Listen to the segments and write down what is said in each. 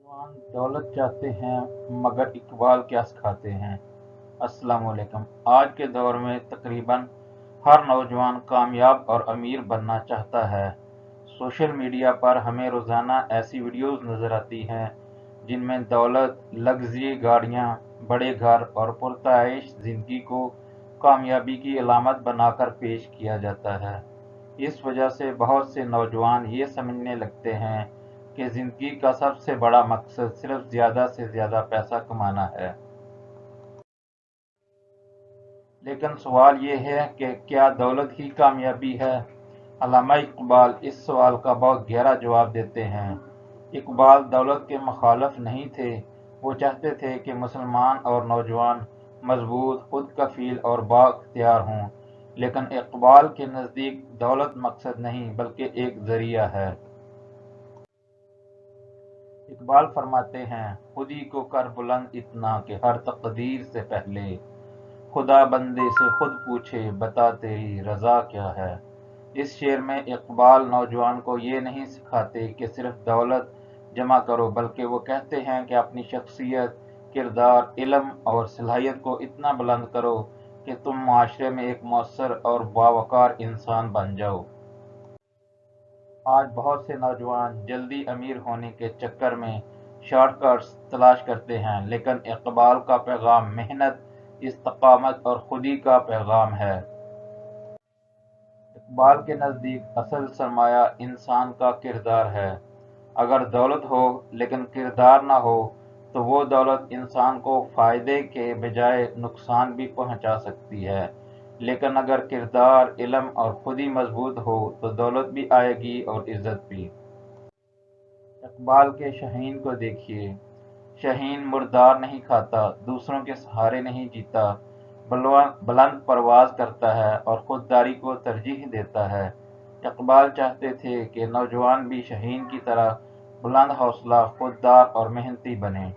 नौजवान दौलत चाहते हैं मगर इकबाल क्या सिखाते हैं। अस्सलाम वालेकुम। आज के दौर में तकरीबन हर नौजवान कामयाब और अमीर बनना चाहता है। सोशल मीडिया पर हमें रोज़ाना ऐसी वीडियोस नज़र आती हैं जिनमें दौलत, लग्जरी गाड़ियां, बड़े घर और पुरताइश ज़िंदगी को कामयाबी की अलामत बनाकर पेश किया जाता है। इस वजह से बहुत से नौजवान ये समझने लगते हैं कि ज़िंदगी का सबसे बड़ा मकसद सिर्फ ज़्यादा से ज़्यादा पैसा कमाना है। लेकिन सवाल ये है कि क्या दौलत ही कामयाबी है? अल्लामा इकबाल इस सवाल का बहुत गहरा जवाब देते हैं। इकबाल दौलत के मुखालिफ नहीं थे। वो चाहते थे कि मुसलमान और नौजवान मजबूत, खुद कफील और बाख्तियार हों। लेकिन इकबाल के नज़दीक दौलत मकसद नहीं बल्कि एक ज़रिया है। इकबाल फरमाते हैं, खुदी को कर बुलंद इतना कि हर तकदीर से पहले खुदा बंदे से खुद पूछे बता तेरी रज़ा क्या है। इस शेर में इकबाल नौजवान को ये नहीं सिखाते कि सिर्फ दौलत जमा करो, बल्कि वो कहते हैं कि अपनी शख्सियत, किरदार, इल्म और सलाहियत को इतना बुलंद करो कि तुम माशरे में एक मौसर और बावकार इंसान बन जाओ। आज बहुत से नौजवान जल्दी अमीर होने के चक्कर में शॉर्टकट्स तलाश करते हैं, लेकिन इकबाल का पैगाम मेहनत, इस्तकामत और खुदी का पैगाम है। इकबाल के नज़दीक असल सरमाया इंसान का किरदार है। अगर दौलत हो लेकिन किरदार ना हो तो वो दौलत इंसान को फ़ायदे के बजाय नुकसान भी पहुंचा सकती है। लेकिन अगर किरदार, इल्म और खुदी मजबूत हो तो दौलत भी आएगी और इज़्ज़त भी। इकबाल के शाहीन को देखिए। शाहीन मुर्दार नहीं खाता, दूसरों के सहारे नहीं जीता, बुलंद परवाज करता है और खुददारी को तरजीह देता है। इकबाल चाहते थे कि नौजवान भी शाहीन की तरह बुलंद हौसला, खुददार और मेहनती बने।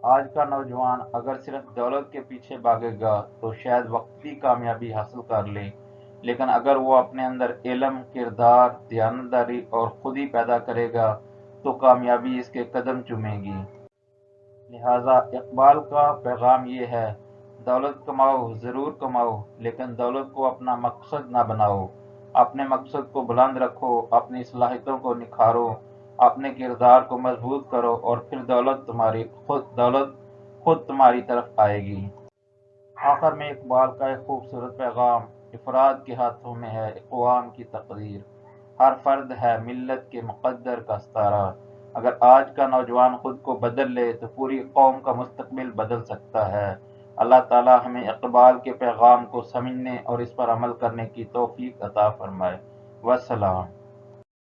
आज का नौजवान अगर सिर्फ दौलत के पीछे भागेगा तो शायद वक्ती कामयाबी हासिल कर ले, लेकिन अगर वो अपने अंदर इल्म, किरदार, दयानतदारी और खुदी पैदा करेगा तो कामयाबी इसके कदम चूमेगी। लिहाजा इकबाल का पैगाम ये है, दौलत कमाओ, ज़रूर कमाओ, लेकिन दौलत को अपना मकसद ना बनाओ। अपने मकसद को बुलंद रखो, अपनी सलाहियतों को निखारो, अपने किरदार को मजबूत करो और फिर दौलत खुद तुम्हारी तरफ आएगी। आखिर में इकबाल का एक खूबसूरत पैगाम, अफराद के हाथों में है अक़वाम की तकदीर। हर फर्द है मिल्लत के मुक़द्दर का सितारा। अगर आज का नौजवान खुद को बदल ले तो पूरी कौम का मुस्तकबिल बदल सकता है। अल्लाह ताला हमें इकबाल के पैगाम को समझने और इस पर अमल करने की तौफीक अता फरमाए। वस्सलाम।